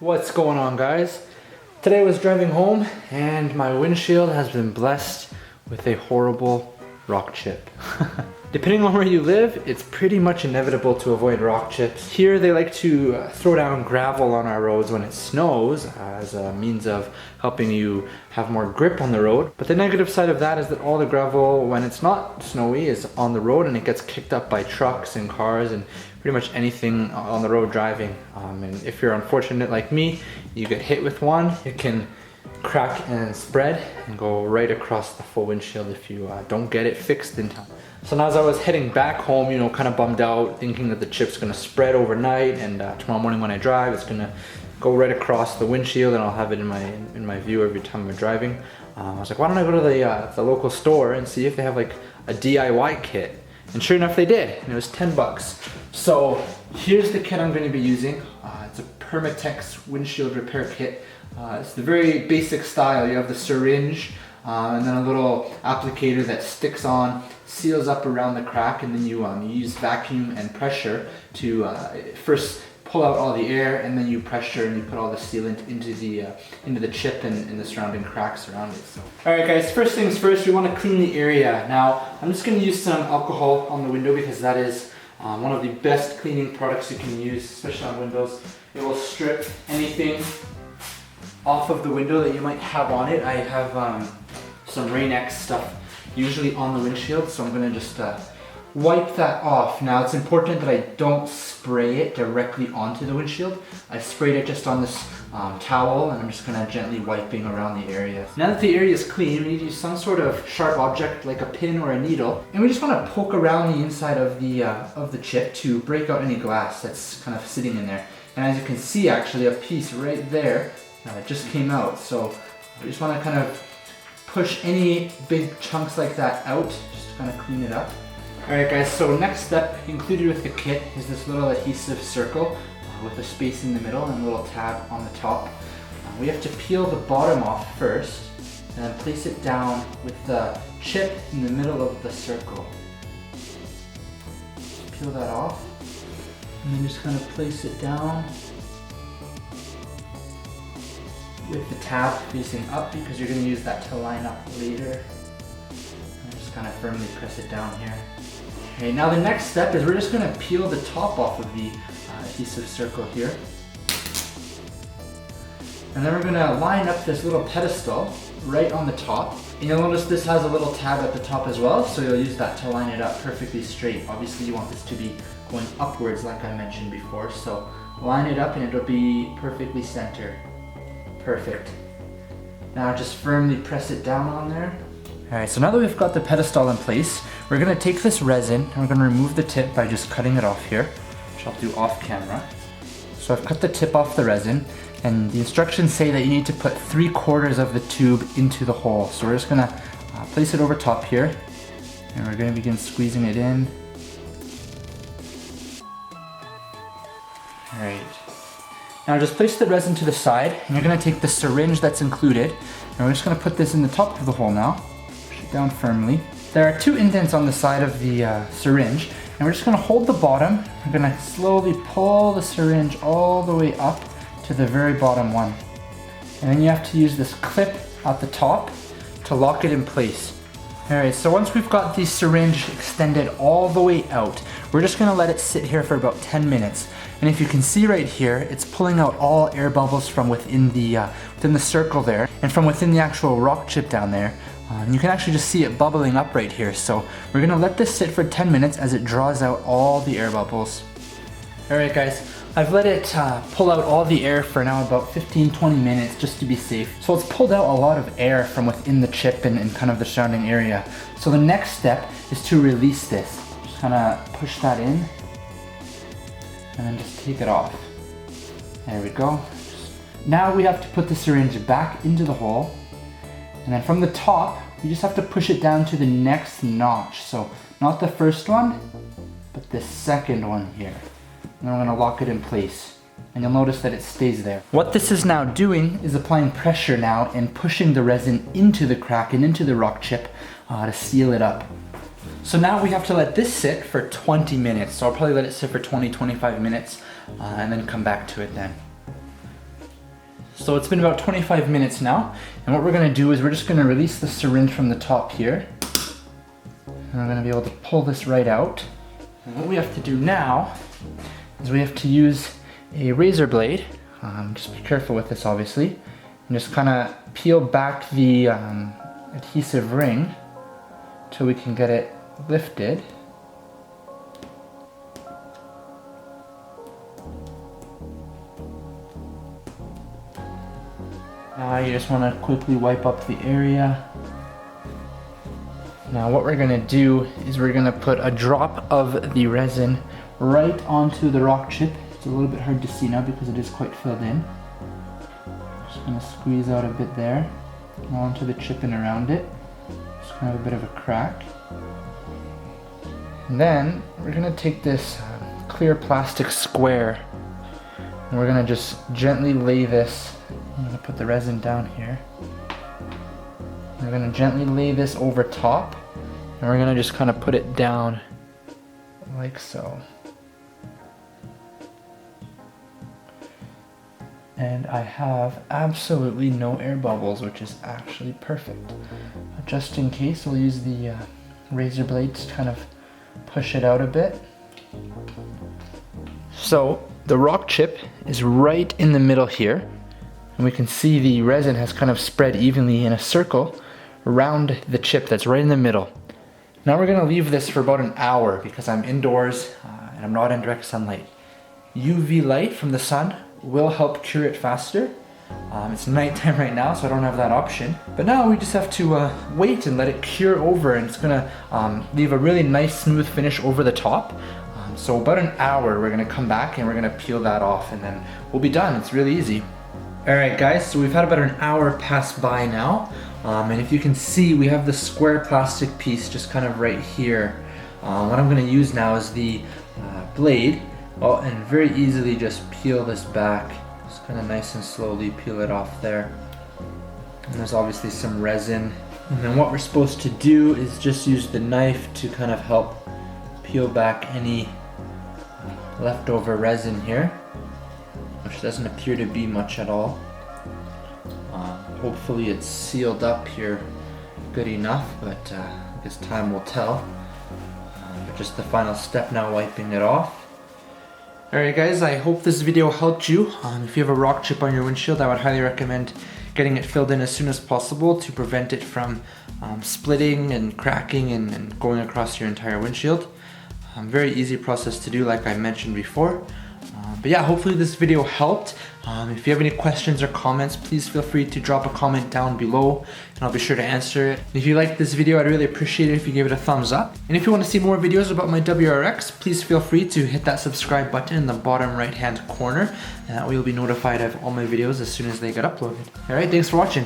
What's going on, guys? Today I was driving home and my windshield has been blessed with a horrible rock chip. Depending on where you live, it's pretty much inevitable to avoid rock chips. Here they like to throw down gravel on our roads when it snows as a means of helping you have more grip on the road. But the negative side of that is that all the gravel, when it's not snowy, is on the road and it gets kicked up by trucks and cars and pretty much anything on the road driving. And if you're unfortunate like me, you get hit with one, it can crack and spread and go right across the full windshield if you don't get it fixed in time. So now as I was heading back home, kind of bummed out, thinking that the chip's gonna spread overnight and tomorrow morning when I drive, it's gonna go right across the windshield and I'll have it in my view every time I'm driving. I was like, why don't I go to the local store and see if they have like a DIY kit? And sure enough they did, and it was 10 bucks. So here's the kit I'm going to be using. It's a Permatex windshield repair kit. It's the very basic style. You have the syringe and then a little applicator that sticks on, seals up around the crack, and then you use vacuum and pressure to first pull out all the air, and then you pressure and you put all the sealant into the chip and the surrounding cracks around it. So, all right, guys. First things first, we want to clean the area. Now, I'm just going to use some alcohol on the window because that is one of the best cleaning products you can use, especially on windows. It will strip anything off of the window that you might have on it. I have some Rain-X stuff usually on the windshield, so I'm going to just wipe that off. Now it's important that I don't spray it directly onto the windshield. I sprayed it just on this towel, and I'm just kind of gently wiping around the area. Now that the area is clean, we need to use some sort of sharp object like a pin or a needle, and we just want to poke around the inside of the chip to break out any glass that's kind of sitting in there. And as you can see, actually a piece right there it just came out. So we just want to kind of push any big chunks like that out, just to kind of clean it up. Alright guys, so next step included with the kit is this little adhesive circle with a space in the middle and a little tab on the top. We have to peel the bottom off first and then place it down with the chip in the middle of the circle. Just peel that off and then just kind of place it down with the tab facing up because you're going to use that to line up later. And just kind of firmly press it down here. Okay, now the next step is we're just going to peel the top off of the adhesive circle here. And then we're going to line up this little pedestal right on the top. And you'll notice this has a little tab at the top as well, so you'll use that to line it up perfectly straight. Obviously you want this to be going upwards like I mentioned before, so line it up and it'll be perfectly centered. Perfect. Now just firmly press it down on there. Alright, so now that we've got the pedestal in place, we're going to take this resin and we're going to remove the tip by just cutting it off here, which I'll do off camera. So I've cut the tip off the resin, and the instructions say that you need to put 3/4 of the tube into the hole. So we're just going to place it over top here, and we're going to begin squeezing it in. Alright. Now just place the resin to the side, and you're going to take the syringe that's included, and we're just going to put this in the top of the hole now. Push it down firmly. There are 2 indents on the side of the syringe, and we're just going to hold the bottom. We're going to slowly pull the syringe all the way up to the very bottom one. And then you have to use this clip at the top to lock it in place. Alright, so once we've got the syringe extended all the way out, we're just going to let it sit here for about 10 minutes. And if you can see right here, it's pulling out all air bubbles from within the circle there, and from within the actual rock chip down there. You can actually just see it bubbling up right here. So we're gonna let this sit for 10 minutes as it draws out all the air bubbles. Alright guys, I've let it pull out all the air for now about 15-20 minutes just to be safe. So it's pulled out a lot of air from within the chip and kind of the surrounding area. So the next step is to release this. Just kind of push that in and then just take it off. There we go. Now we have to put the syringe back into the hole. And then from the top, you just have to push it down to the next notch. So not the first one, but the second one here. And then we're going to lock it in place. And you'll notice that it stays there. What this is now doing is applying pressure now and pushing the resin into the crack and into the rock chip to seal it up. So now we have to let this sit for 20 minutes. So I'll probably let it sit for 20-25 minutes and then come back to it then. So it's been about 25 minutes now, and what we're gonna do is we're just gonna release the syringe from the top here. And we're gonna be able to pull this right out. And what we have to do now is we have to use a razor blade. Just be careful with this, obviously. And just kinda peel back the adhesive ring till we can get it lifted. Now you just want to quickly wipe up the area. Now what we're going to do is we're going to put a drop of the resin right onto the rock chip. It's a little bit hard to see now because it is quite filled in. Just going to squeeze out a bit there, onto the chip and around it. Just kind of a bit of a crack. And then we're going to take this clear plastic square and we're going to just gently lay this. I'm going to put the resin down here. We're going to gently lay this over top and we're going to just kind of put it down like so. And I have absolutely no air bubbles, which is actually perfect. But just in case, we'll use the razor blade to kind of push it out a bit. So the rock chip is right in the middle here. And we can see the resin has kind of spread evenly in a circle around the chip that's right in the middle. Now we're gonna leave this for about an hour because I'm indoors and I'm not in direct sunlight. UV light from the sun will help cure it faster. It's nighttime right now, so I don't have that option. But now we just have to wait and let it cure over, and it's gonna leave a really nice smooth finish over the top. So about an hour we're gonna come back and we're gonna peel that off and then we'll be done. It's really easy. Alright guys, so we've had about an hour pass by now, and if you can see, we have the square plastic piece just kind of right here. What I'm going to use now is the blade, and very easily just peel this back, just kind of nice and slowly peel it off there. And there's obviously some resin, and then what we're supposed to do is just use the knife to kind of help peel back any leftover resin here, which doesn't appear to be much at all. Hopefully it's sealed up here good enough, but I guess time will tell. But just the final step now, wiping it off. Alright guys, I hope this video helped you. If you have a rock chip on your windshield, I would highly recommend getting it filled in as soon as possible to prevent it from splitting and cracking and going across your entire windshield. Very easy process to do, like I mentioned before. But yeah, hopefully this video helped. If you have any questions or comments, please feel free to drop a comment down below and I'll be sure to answer it. And if you liked this video, I'd really appreciate it if you gave it a thumbs up. And if you want to see more videos about my WRX, please feel free to hit that subscribe button in the bottom right hand corner, and that way you'll be notified of all my videos as soon as they get uploaded. Alright, thanks for watching.